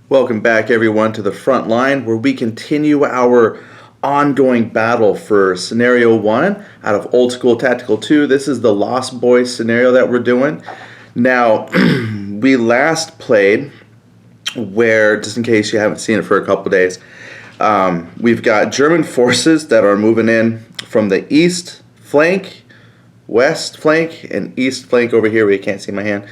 Welcome back, everyone, to the front line where we continue our ongoing battle for Scenario 1 out of Old School Tactical 2. This is the Lost Boys scenario that we're doing. Now, we last played where, just in case you haven't seen it for a couple days, we've got German forces that are moving in from the east flank, west flank, and east flank over here where you can't see my hand.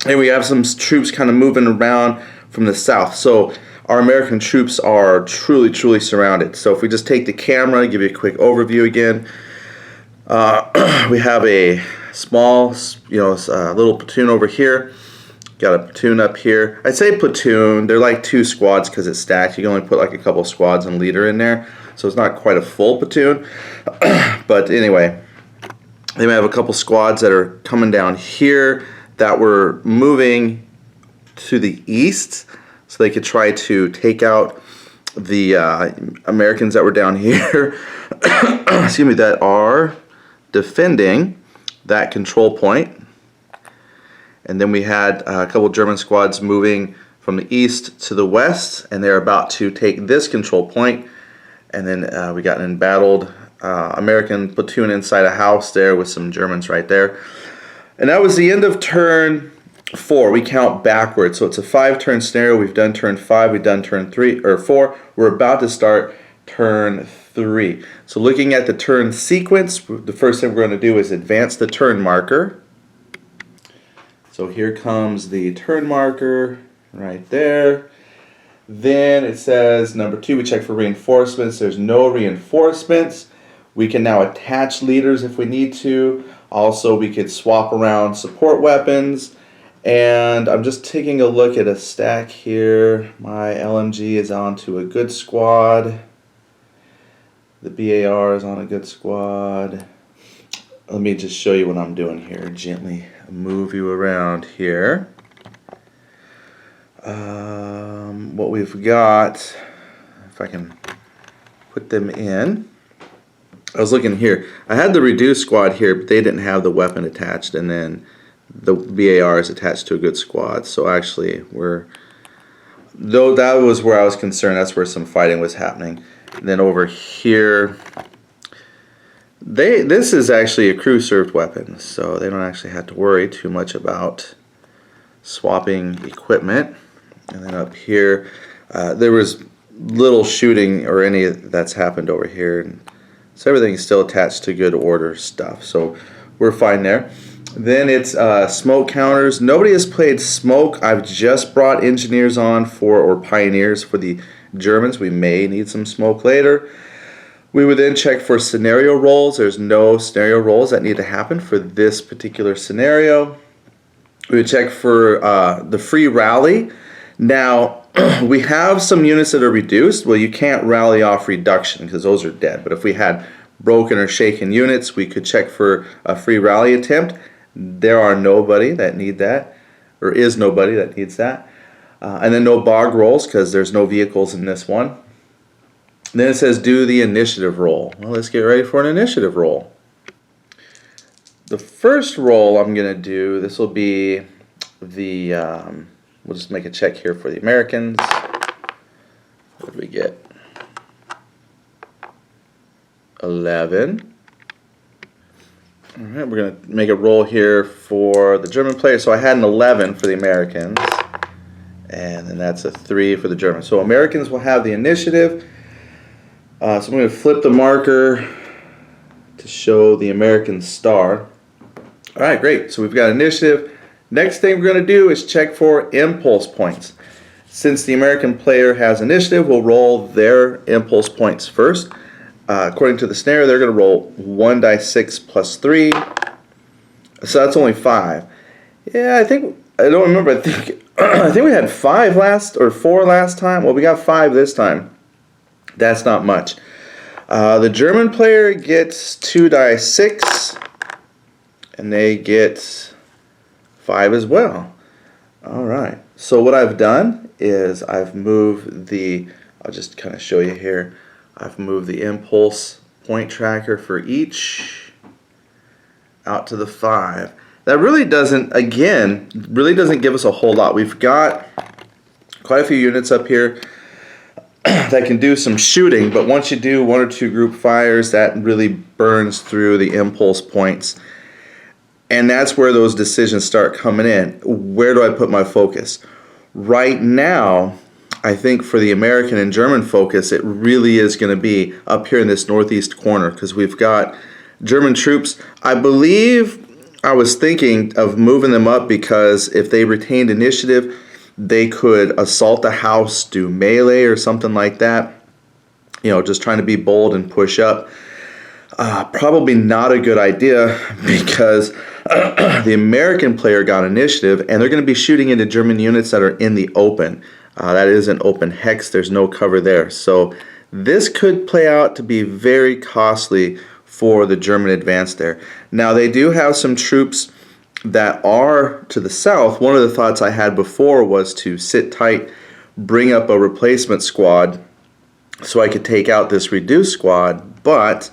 And we have some troops kind of moving around from the south. So our American troops are truly surrounded. So if we just take the camera, give you a quick overview again. We have a small, little platoon over here. Got a platoon up here. I'd say platoon. They're like two squads because it's stacked. You can only put like a couple squads and leader in there. So it's not quite a full platoon. But anyway, they may have a couple squads that are coming down here that were moving to the east so they could try to take out the Americans that were down here excuse me, that are defending that control point. And then we had a couple German squads moving from the east to the west, and they're about to take this control point. And then we got an embattled American platoon inside a house there with some Germans right there. And that was the end of turn 4. We count backwards. So it's a 5-turn scenario. We've done turn 5. We've done turn 4. We're about to start turn 3. So looking at the turn sequence, the first thing we're going to do is advance the turn marker. So here comes the turn marker right there. Then it says number 2, we check for reinforcements. There's no reinforcements. We can now attach leaders if we need to. Also, we could swap around support weapons. And I'm just taking a look at a stack here. My LMG is on to a good squad. The BAR is on a good squad. Let me just show you what I'm doing here. Gently move you around here. What we've got, if I can put them in. I was looking here. I had the reduced squad here, but they didn't have the weapon attached, and then the BAR is attached to a good squad. So actually, though that was where I was concerned. That's where some fighting was happening. And then over here, this is actually a crew-served weapon, so they don't actually have to worry too much about swapping equipment. And then up here, there was little shooting or any that's happened over here. And so everything's still attached to good order stuff. So we're fine there. Then it's smoke counters. Nobody has played smoke. I've just brought engineers on or pioneers for the Germans. We may need some smoke later. We would then check for scenario rolls. There's no scenario rolls that need to happen for this particular scenario. We would check for the free rally. Now, we have some units that are reduced. Well, you can't rally off reduction because those are dead. But if we had broken or shaken units, we could check for a free rally attempt. There are nobody that need that, or is nobody that needs that. And then no bog rolls because there's no vehicles in this one. And then it says do the initiative roll. Well, let's get ready for an initiative roll. The first roll I'm going to do, this will be the, we'll just make a check here for the Americans. What did we get? 11. All right, we're going to make a roll here for the German player. So I had an 11 for the Americans, and then that's a 3 for the Germans. So Americans will have the initiative. So I'm going to flip the marker to show the American star. All right, great. So we've got initiative. Next thing we're going to do is check for impulse points. Since the American player has initiative, we'll roll their impulse points first. According to the scenario, they're going to roll 1 dice 6 plus 3. So that's only 5. Yeah, I don't remember. I think we had 5 last, or 4 last time. Well, we got 5 this time. That's not much. The German player gets 2 dice 6, and they get 5 as well. All right. So what I've done is I've moved I'll just kind of show you here. I've moved the impulse point tracker for each out to the 5. That really doesn't give us a whole lot. We've got quite a few units up here that can do some shooting, but once you do 1 or 2 group fires, that really burns through the impulse points. And that's where those decisions start coming in. Where do I put my focus? Right now, I think for the American and German focus, it really is going to be up here in this northeast corner, because we've got German troops. I believe I was thinking of moving them up because if they retained initiative, they could assault a house, do melee or something like that. You know, just trying to be bold and push up. Probably not a good idea because the American player got initiative and they're going to be shooting into German units that are in the open. That is an open hex. There's no cover there. So this could play out to be very costly for the German advance there. Now they do have some troops that are to the south. One of the thoughts I had before was to sit tight, bring up a replacement squad so I could take out this reduced squad, but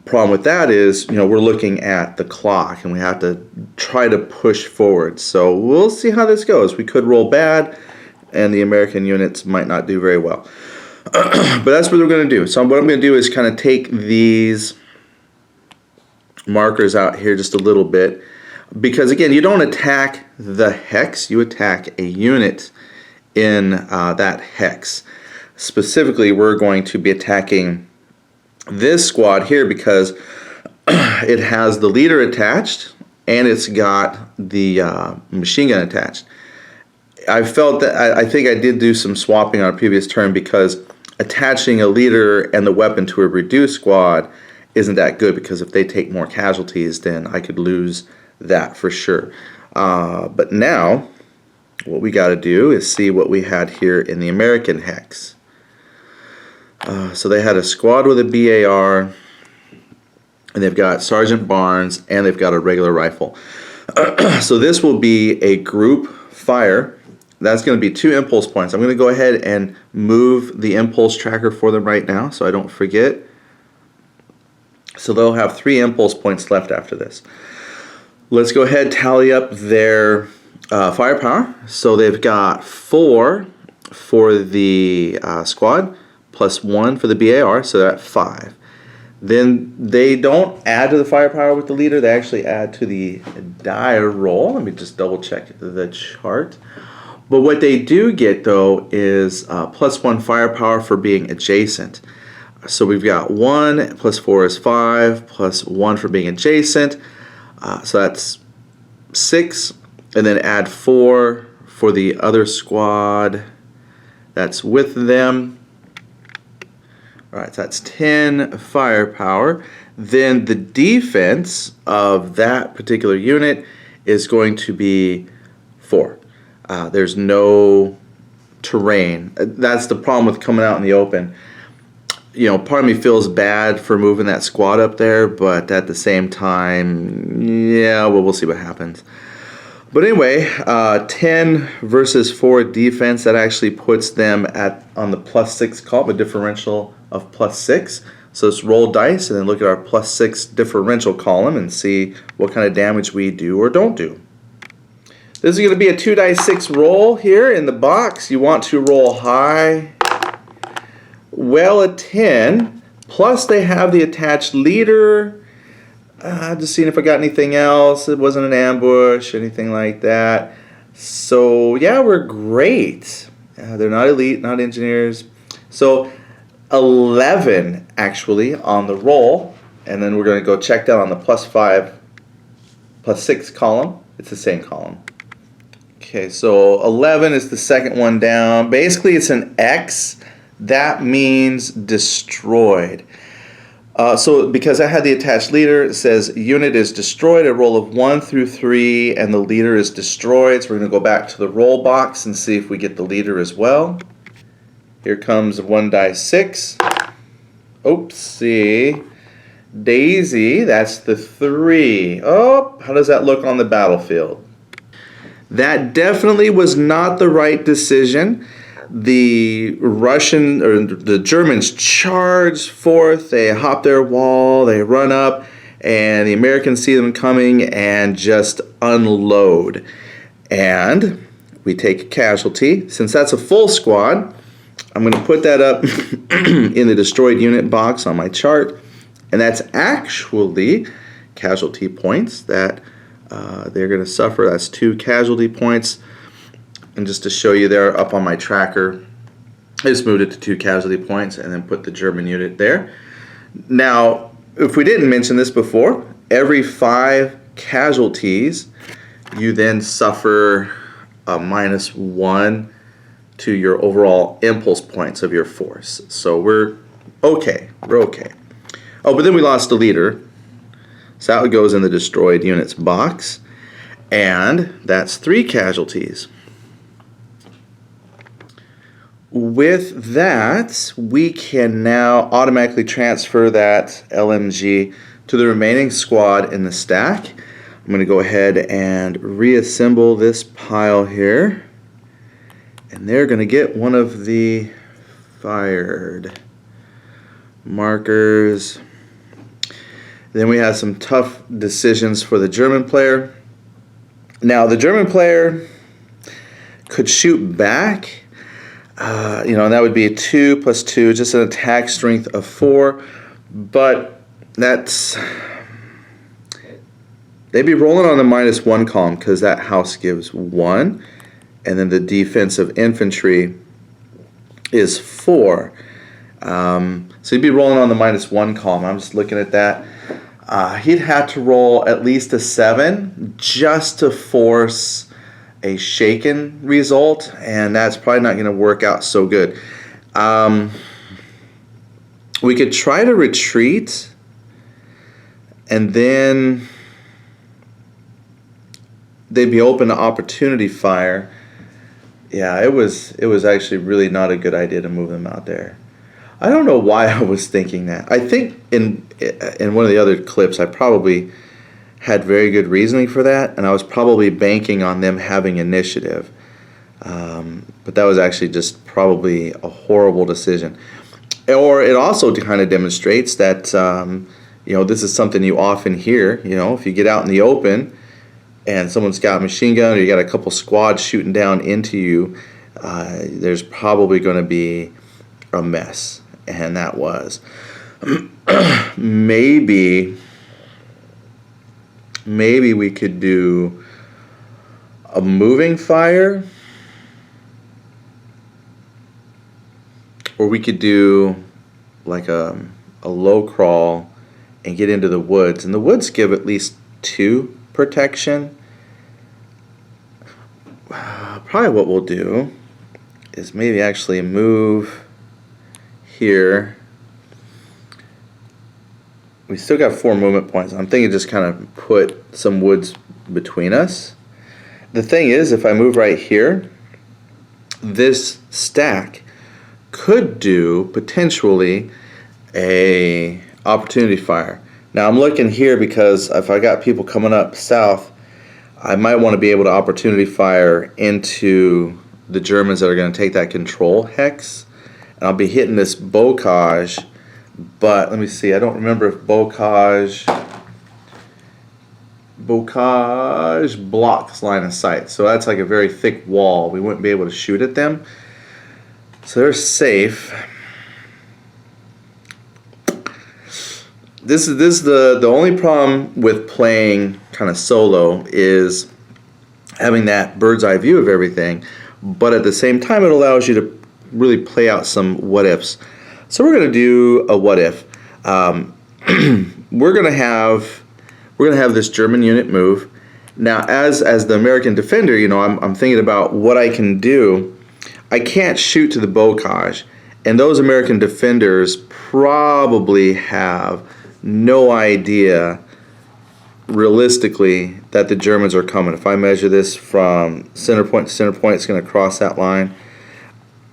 problem with that is, you know, we're looking at the clock and we have to try to push forward. So we'll see how this goes. We could roll bad and the American units might not do very well. But that's what we're going to do. So what I'm going to do is kind of take these markers out here just a little bit, because again, you don't attack the hex, you attack a unit in that hex. Specifically, we're going to be attacking this squad here because it has the leader attached and it's got the machine gun attached. I felt that I think I did do some swapping on a previous turn because attaching a leader and the weapon to a reduced squad isn't that good, because if they take more casualties, then I could lose that for sure. But now what we got to do is see what we had here in the American hex. So they had a squad with a BAR, and they've got Sergeant Barnes, and they've got a regular rifle. So this will be a group fire. That's going to be 2 impulse points. I'm going to go ahead and move the impulse tracker for them right now so I don't forget. So they'll have 3 impulse points left after this. Let's go ahead and tally up their firepower. So they've got 4 for the squad, plus 1 for the BAR, so they're at 5. Then they don't add to the firepower with the leader, they actually add to the die roll. Let me just double check the chart. But what they do get though is plus 1 firepower for being adjacent. So we've got 1 plus 4 is 5, plus 1 for being adjacent. So that's 6, and then add 4 for the other squad that's with them. All right, so that's 10 firepower. Then the defense of that particular unit is going to be 4. There's no terrain. That's the problem with coming out in the open. You know, part of me feels bad for moving that squad up there, but at the same time, yeah, well, we'll see what happens. But anyway, 10 versus 4 defense, that actually puts them on the plus 6 column, a differential of plus 6. So let's roll dice and then look at our plus 6 differential column and see what kind of damage we do or don't do. This is going to be a 2 dice 6 roll here in the box. You want to roll high. Well, a 10, plus they have the attached leader. Just seeing if I got anything else. It wasn't an ambush, anything like that. So, yeah, we're great. They're not elite, not engineers. So, 11, actually, on the roll. And then we're going to go check that on the plus 5, plus 6 column. It's the same column. Okay, so 11 is the second one down. Basically, it's an X. That means destroyed. So because I had the attached leader, it says unit is destroyed, a roll of 1 through 3, and the leader is destroyed. So we're going to go back to the roll box and see if we get the leader as well. Here comes 1 die 6. Oopsie. Daisy, that's the 3. Oh, how does that look on the battlefield? That definitely was not the right decision. The Russian or the Germans charge forth, they hop their wall, they run up, and the Americans see them coming and just unload. And we take a casualty. Since that's a full squad, I'm going to put that up in the destroyed unit box on my chart, and that's actually casualty points that they're going to suffer. That's 2 casualty points. And just to show you there up on my tracker, I just moved it to 2 casualty points and then put the German unit there. Now, if we didn't mention this before, every 5 casualties, you then suffer a -1 to your overall impulse points of your force. So we're okay. We're okay. Oh, but then we lost a leader. So that goes in the destroyed units box. And that's 3 casualties. With that, we can now automatically transfer that LMG to the remaining squad in the stack. I'm going to go ahead and reassemble this pile here. And they're going to get one of the fired markers. Then we have some tough decisions for the German player. Now, the German player could shoot back. And that would be a 2 + 2, just an attack strength of 4. But they'd be rolling on the -1 column because that house gives 1. And then the defensive infantry is 4. So he'd be rolling on the -1 column. I'm just looking at that. He'd have to roll at least a 7 just to force a shaken result, and that's probably not going to work out so good. We could try to retreat, and then they'd be open to opportunity fire. Yeah, it was actually really not a good idea to move them out there. I don't know why I was thinking that. I think in one of the other clips I probably had very good reasoning for that, and I was probably banking on them having initiative. But that was actually just probably a horrible decision. Or it also kind of demonstrates that this is something you often hear. If you get out in the open and someone's got a machine gun or you got a couple squads shooting down into you, there's probably going to be a mess. And that was. Maybe we could do a moving fire, or we could do like a low crawl and get into the woods. And the woods give at least 2 protection. Probably what we'll do is maybe actually move here. We still got 4 movement points. I'm thinking just kind of put some woods between us. The thing is, if I move right here, this stack could do potentially a opportunity fire. Now I'm looking here because if I got people coming up south, I might want to be able to opportunity fire into the Germans that are going to take that control hex. And I'll be hitting this bocage. But let me see, I don't remember if bocage blocks line of sight. So that's like a very thick wall. We wouldn't be able to shoot at them. So they're safe. This is the only problem with playing kind of solo is having that bird's eye view of everything. But at the same time, it allows you to really play out some what ifs. So we're going to do a what if. We're going to have this German unit move. Now, as the American defender, I'm thinking about what I can do. I can't shoot to the bocage, and those American defenders probably have no idea, realistically, that the Germans are coming. If I measure this from center point to center point, it's going to cross that line.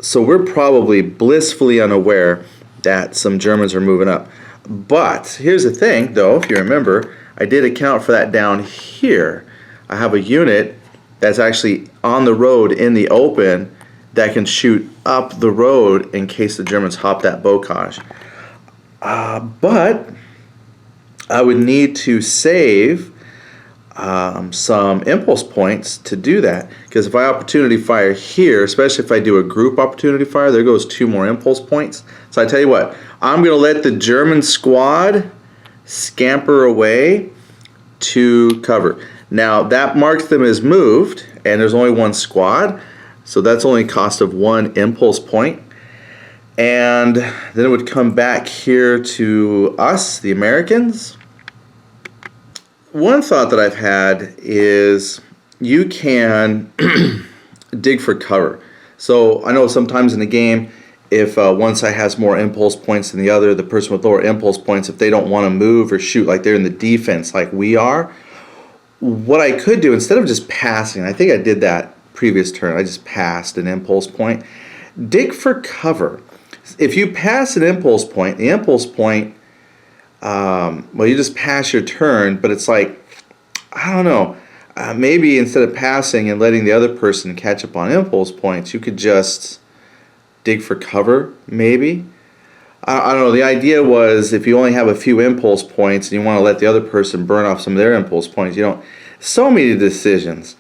So we're probably blissfully unaware that some Germans are moving up. But here's the thing, though, if you remember, I did account for that down here. I have a unit that's actually on the road in the open that can shoot up the road in case the Germans hop that bocage. But I would need to save some impulse points to do that. Because if I opportunity fire here, especially if I do a group opportunity fire, there goes 2 more impulse points. So I tell you what, I'm going to let the German squad scamper away to cover. Now that marks them as moved, and there's only 1 squad, so that's only a cost of 1 impulse point. And then it would come back here to us, the Americans. One thought that I've had is you can dig for cover. So I know sometimes in the game, if one side has more impulse points than the other, the person with lower impulse points, if they don't want to move or shoot like they're in the defense like we are, what I could do instead of just passing, I think I did that previous turn, I just passed an impulse point, dig for cover. If you pass an impulse point, the impulse point, well, you just pass your turn, but it's like, I don't know, maybe instead of passing and letting the other person catch up on impulse points, you could just dig for cover, maybe. I don't know, the idea was if you only have a few impulse points and you want to let the other person burn off some of their impulse points, you don't, so many decisions.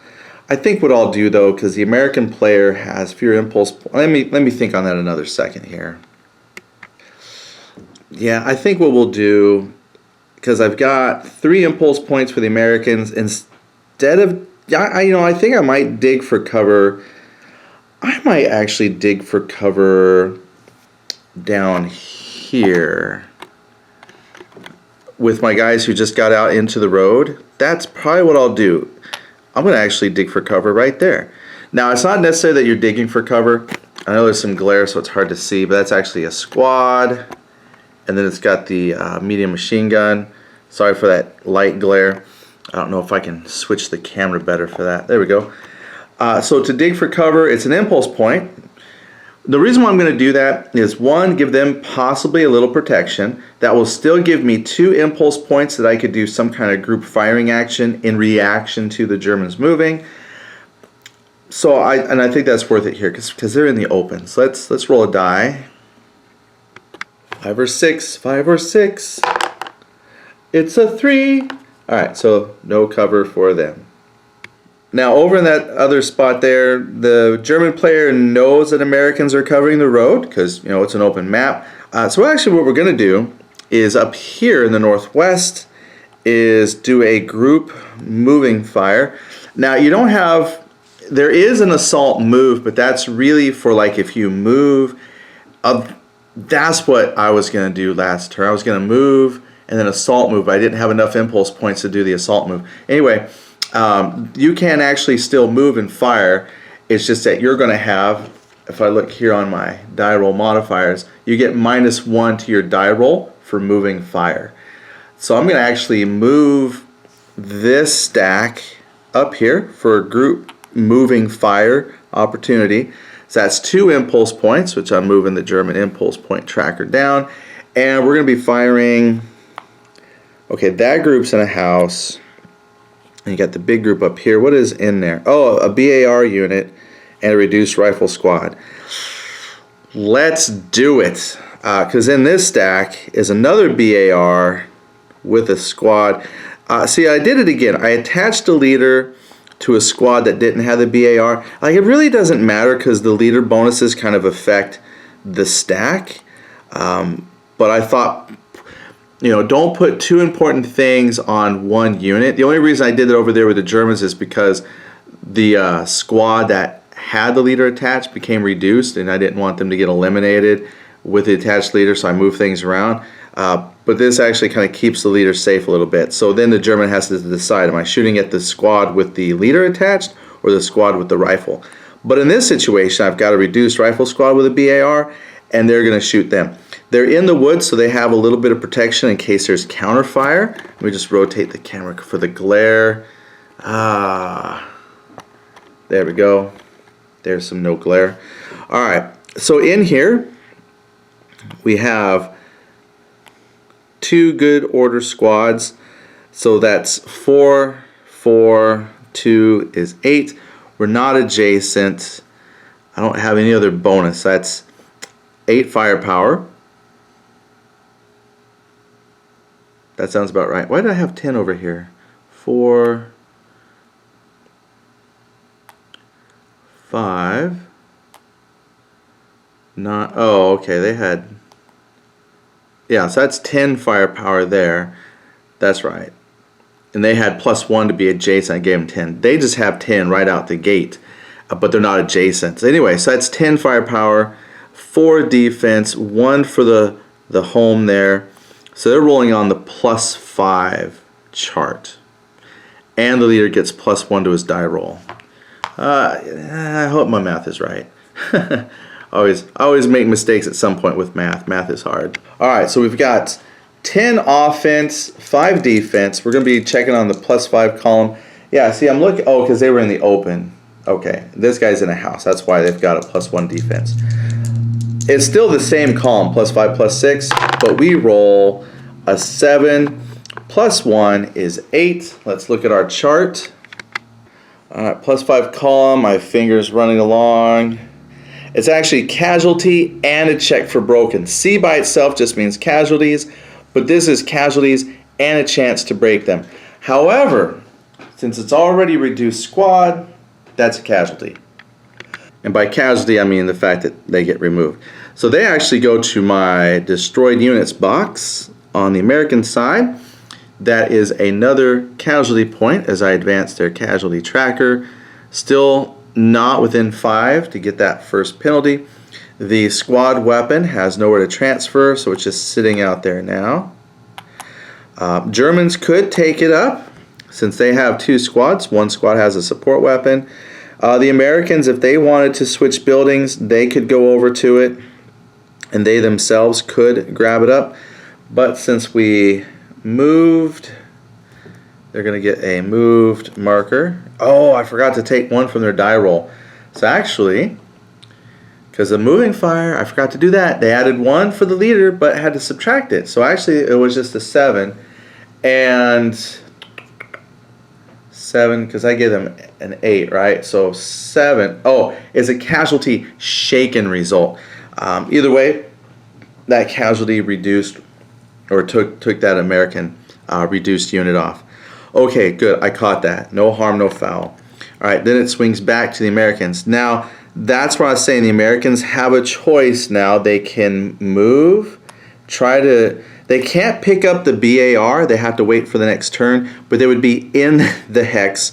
I think what I'll do though, because the American player has fewer impulse points, let me think on that another second here. Yeah, I think what we'll do, because I've got 3 impulse points for the Americans, instead of, I think I might dig for cover. I might actually dig for cover down here with my guys who just got out into the road. That's probably what I'll do. I'm going to actually dig for cover right there. Now, it's not necessary that you're digging for cover. I know there's some glare, so it's hard to see, but that's actually a squad. And then it's got the medium machine gun. Sorry for that light glare. I don't know if I can switch the camera better for that. There we go. So to dig for cover, it's an impulse point. The reason why I'm going to do that is 1, give them possibly a little protection. That will still give me 2 impulse points that I could do some kind of group firing action in reaction to the Germans moving. So I think that's worth it here because they're in the open. So let's roll a die. 5 or 6, 5 or 6. It's a 3. All right, so no cover for them. Now over in that other spot there, the German player knows that Americans are covering the road because it's an open map. So actually what we're going to do is up here in the northwest is do a group moving fire. Now you don't have, there is an assault move, but that's really for like if you move. That's what I was going to do last turn. I was going to move and then assault move. I didn't have enough impulse points to do the assault move. Anyway, you can actually still move and fire. It's just that you're going to have, if I look here on my die roll modifiers, you get -1 to your die roll for moving fire. So I'm going to actually move this stack up here for a group moving fire opportunity. So that's 2 impulse points, which I'm moving the German impulse point tracker down. And we're going to be firing, okay, that group's in a house. And you got the big group up here. What is in there? Oh, a BAR unit and a reduced rifle squad. Let's do it. Because in this stack is another BAR with a squad. See, I did it again. I attached a leader to a squad that didn't have the BAR. Like, it really doesn't matter because the leader bonuses kind of affect the stack. But I thought, don't put 2 important things on 1 unit. The only reason I did it over there with the Germans is because the squad that had the leader attached became reduced, and I didn't want them to get eliminated with the attached leader, so I moved things around. But this actually kind of keeps the leader safe a little bit. So then the German has to decide, am I shooting at the squad with the leader attached or the squad with the rifle? But in this situation, I've got a reduced rifle squad with a BAR, and they're going to shoot them. They're in the woods, so they have a little bit of protection in case there's counterfire. Let me just rotate the camera for the glare. There we go. There's some no glare. All right, so in here, we have 2 good order squads. So that's 4, 4, 2 is 8. We're not adjacent. I don't have any other bonus. That's 8 firepower. That sounds about right. Why did I have 10 over here? 4, 5. Not, oh, okay, they had, yeah, so that's 10 firepower there. That's right. And they had +1 to be adjacent. I gave them 10. They just have 10 right out the gate, but they're not adjacent. So anyway, so that's 10 firepower, 4 defense, 1 for the home there. So they're rolling on the +5 chart. And the leader gets +1 to his die roll. I hope my math is right. I always make mistakes at some point with math. Math is hard. All right, so we've got 10 offense, 5 defense. We're going to be checking on the +5 column. Yeah, see, I'm looking. Oh, because they were in the open. Okay, this guy's in a house. That's why they've got a +1 defense. It's still the same column, +5, +6, but we roll a 7. +1 is 8. Let's look at our chart. All right, +5 column. My finger's running along. It's actually casualty and a check for broken. C by itself just means casualties, but this is casualties and a chance to break them. However, since it's already reduced squad, that's a casualty. And by casualty, I mean the fact that they get removed. So they actually go to my destroyed units box on the American side. That is another casualty point as I advance their casualty tracker. Still not within 5 to get that first penalty. The squad weapon has nowhere to transfer, so it's just sitting out there now. Germans could take it up since they have 2 squads. One squad has a support weapon. The Americans, if they wanted to switch buildings, they could go over to it and they themselves could grab it up. But since we moved, they're going to get a moved marker. Oh, I forgot to take 1 from their die roll. So actually, because of moving fire, I forgot to do that. They added 1 for the leader, but had to subtract it. So actually, it was just a 7. And 7, because I gave them an 8, right? So 7. Oh, it's a casualty shaken result. Either way, that casualty reduced or took that American reduced unit off. Okay, good. I caught that. No harm, no foul. All right, then it swings back to the Americans. Now, that's why I was saying the Americans have a choice now. They can move, they can't pick up the BAR. They have to wait for the next turn, but they would be in the hex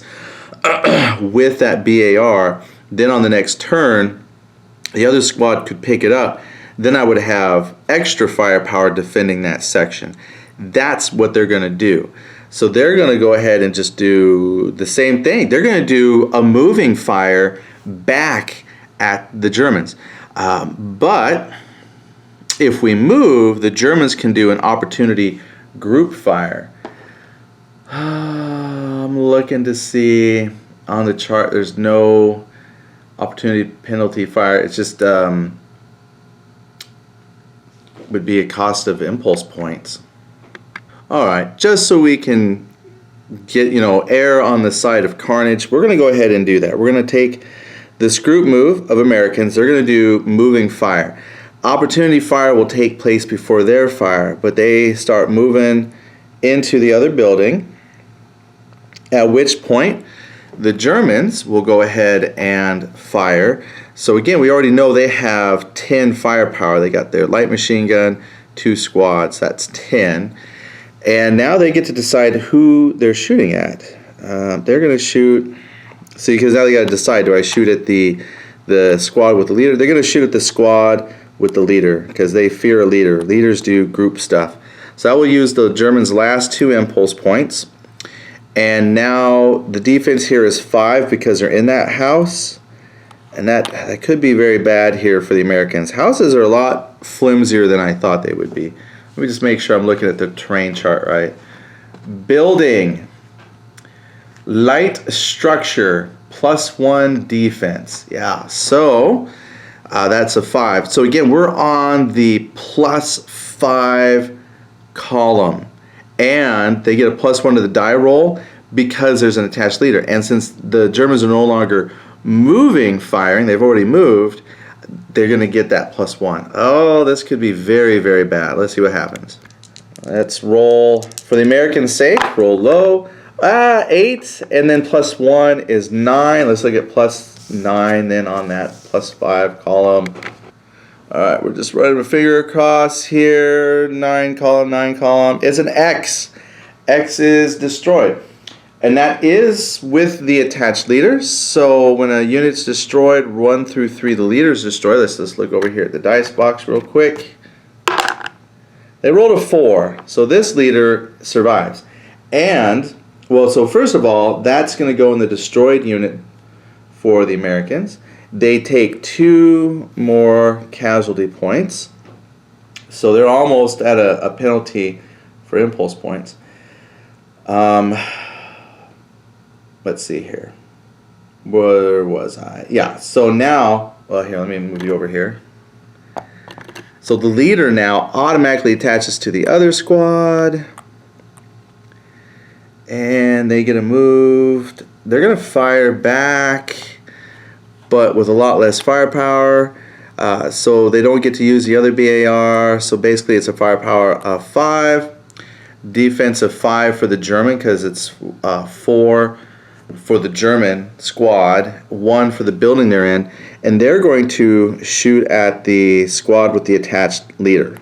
with that BAR. Then on the next turn, the other squad could pick it up. Then I would have extra firepower defending that section. That's what they're going to do. So they're going to go ahead and just do the same thing. They're going to do a moving fire back at the Germans. But if we move, the Germans can do an opportunity group fire. I'm looking to see on the chart. There's no opportunity penalty fire. It's just would be a cost of impulse points. All right, just so we can get, err on the side of carnage, we're going to go ahead and do that. We're going to take this group move of Americans. They're going to do moving fire. Opportunity fire will take place before their fire, but they start moving into the other building, at which point the Germans will go ahead and fire. So again, we already know they have 10 firepower. They got their light machine gun, 2 squads, that's 10. And now they get to decide who they're shooting at. They're going to shoot, see, because now they got to decide, do I shoot at the squad with the leader? They're going to shoot at the squad with the leader because they fear a leader. Leaders do group stuff. So I will use the Germans' last 2 impulse points. And now the defense here is 5 because they're in that house. And that could be very bad here for the Americans. Houses are a lot flimsier than I thought they would be. Let me just make sure I'm looking at the terrain chart right. Building. Light structure. +1 defense. Yeah, so that's a 5. So again, we're on the +5 column. And they get a +1 to the die roll because there's an attached leader. And since the Germans are no longer moving firing, they've already moved, they're going to get that +1. Oh, this could be very, very bad. Let's see what happens. Let's roll, for the Americans' sake, roll low. 8, and then +1 is 9. Let's look at 9 then on that +5 column. Alright, we're just running a finger across here. 9 column, 9 column. It's an X. X is destroyed. And that is with the attached leaders. So when a unit's destroyed, 1 through 3, the leader's destroyed. Let's just look over here at the dice box real quick. They rolled a 4. So this leader survives. And, well, so first of all, that's going to go in the destroyed unit for the Americans. They take 2 more casualty points. So they're almost at a penalty for impulse points. Let's see here. Where was I? Yeah, so now, well, here, let me move you over here. So the leader now automatically attaches to the other squad. And they get moved. They're going to fire back, but with a lot less firepower. So they don't get to use the other BAR. So basically it's a firepower of 5. Defense of 5 for the German, because it's 4 for the German squad, 1 for the building they're in, and they're going to shoot at the squad with the attached leader.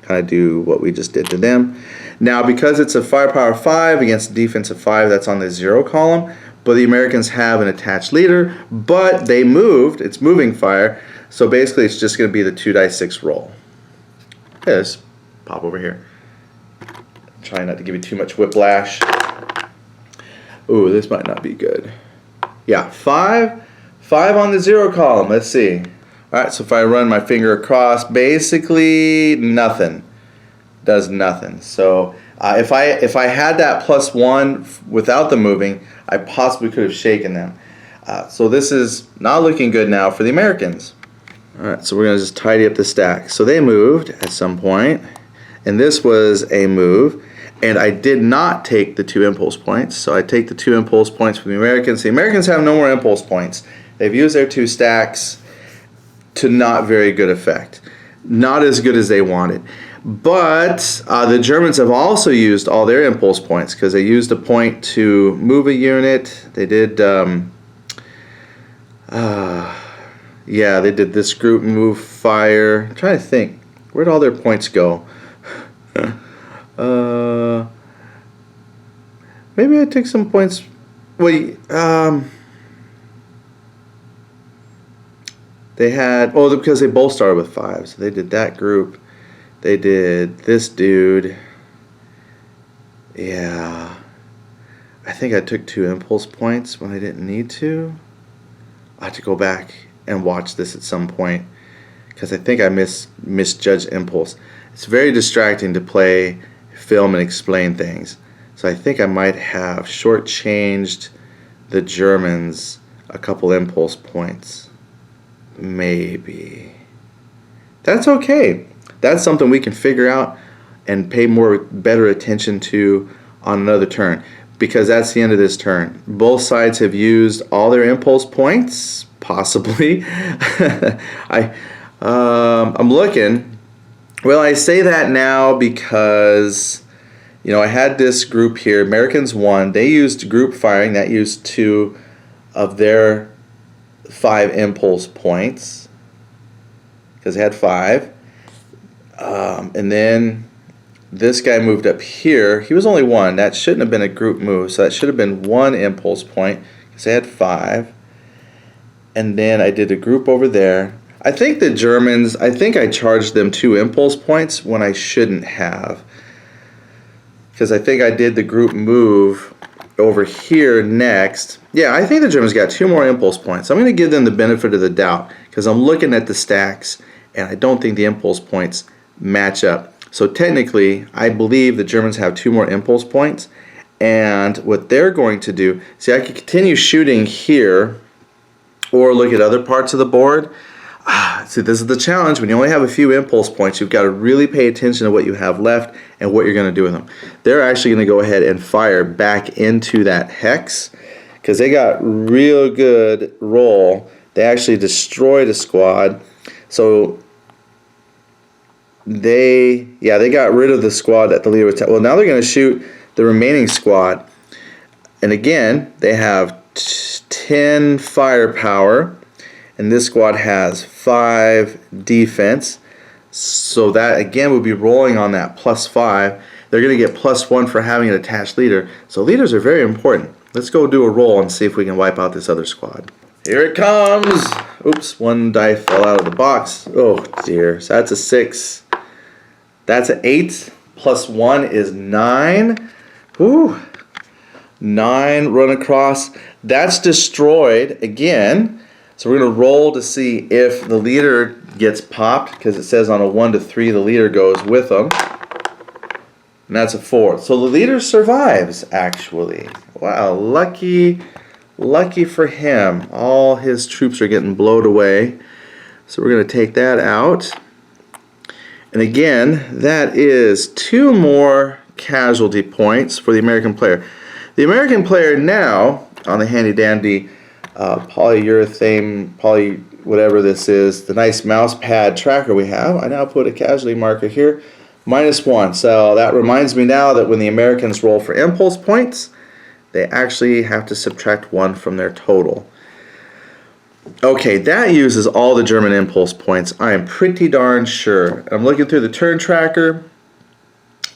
Kind of do what we just did to them. Now, because it's a firepower 5 against a defense of 5, that's on the 0 column, but the Americans have an attached leader, but they moved, it's moving fire, so basically it's just going to be the 2d6 roll. Okay, let's pop over here. Trying not to give you too much whiplash. Ooh, this might not be good. Yeah, 5 on the 0 column. Let's see. Alright, so if I run my finger across, basically nothing. Does nothing. So if I had that +1 without the moving, I possibly could have shaken them. So this is not looking good now for the Americans. Alright, so we're going to just tidy up the stack. So they moved at some point, and this was a move. And I did not take the 2 impulse points, so I take the 2 impulse points from the Americans. The Americans have no more impulse points. They've used their 2 stacks to not very good effect. Not as good as they wanted. But the Germans have also used all their impulse points, because they used a point to move a unit. They did, yeah, they did this group move fire. I'm trying to think, where'd all their points go? Maybe I took some points. Wait, they had, oh, because they both started with 5. So they did that group. They did this dude. Yeah. I think I took 2 impulse points when I didn't need to. I have to go back and watch this at some point, because I think I misjudged impulse. It's very distracting to play, film, and explain things. So I think I might have shortchanged the Germans a couple impulse points. Maybe. That's okay. That's something we can figure out and pay better attention to on another turn, because that's the end of this turn. Both sides have used all their impulse points, possibly. I'm looking. Well, I say that now because, you know, I had this group here. Americans won. They used group firing. That used 2 of their 5 impulse points, because they had 5. And then this guy moved up here. He was only 1. That shouldn't have been a group move. So that should have been 1 impulse point, because they had 5. And then I did a group over there. I think the Germans, I think I charged them 2 impulse points when I shouldn't have, because I think I did the group move over here next. Yeah, I think the Germans got 2 more impulse points. I'm going to give them the benefit of the doubt, because I'm looking at the stacks and I don't think the impulse points match up. So technically, I believe the Germans have 2 more impulse points, and what they're going to do, see, I could continue shooting here or look at other parts of the board. See, this is the challenge. When you only have a few impulse points, you've got to really pay attention to what you have left and what you're going to do with them. They're actually going to go ahead and fire back into that hex, because they got real good roll. They actually destroyed a squad. So they got rid of the squad that the leader was. Well, now they're going to shoot the remaining squad. And again, they have 10 firepower, and this squad has 5 defense. So that again would be rolling on that +5. They're going to get +1 for having an attached leader. So leaders are very important. Let's go do a roll and see if we can wipe out this other squad. Here it comes. Oops, one die fell out of the box. Oh dear. So that's a 6. That's an 8. +1 is 9. Ooh. 9 run across. That's destroyed again. So we're going to roll to see if the leader gets popped, because it says on a 1 to 3 the leader goes with them. And that's a 4. So the leader survives, actually. Wow, lucky for him. All his troops are getting blown away. So we're going to take that out. And again, that is 2 more casualty points for the American player. The American player now, on the handy dandy polyurethane, whatever this is, the nice mouse pad tracker we have, I now put a casualty marker here, -1. So that reminds me now that when the Americans roll for impulse points, they actually have to subtract 1 from their total. Okay, that uses all the German impulse points. I am pretty darn sure. I'm looking through the turn tracker.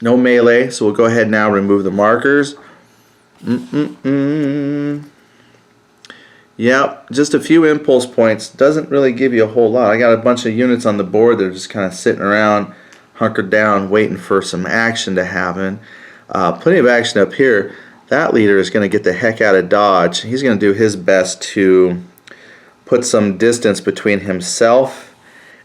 No melee, so we'll go ahead now and remove the markers. Yep, just a few impulse points. Doesn't really give you a whole lot. I got a bunch of units on the board that are just kind of sitting around, hunkered down, waiting for some action to happen. Plenty of action up here. That leader is going to get the heck out of Dodge. He's going to do his best to put some distance between himself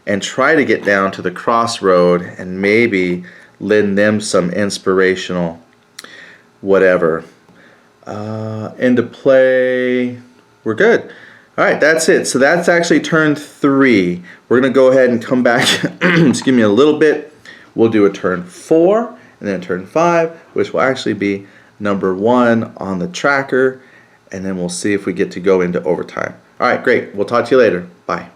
and try to get down to the crossroad and maybe lend them some inspirational whatever. Into play. We're good. All right, that's it. So that's actually turn 3. We're going to go ahead and come back, excuse me, a little bit. We'll do a turn 4 and then turn 5, which will actually be number 1 on the tracker, and then we'll see if we get to go into overtime. All right, great. We'll talk to you later. Bye.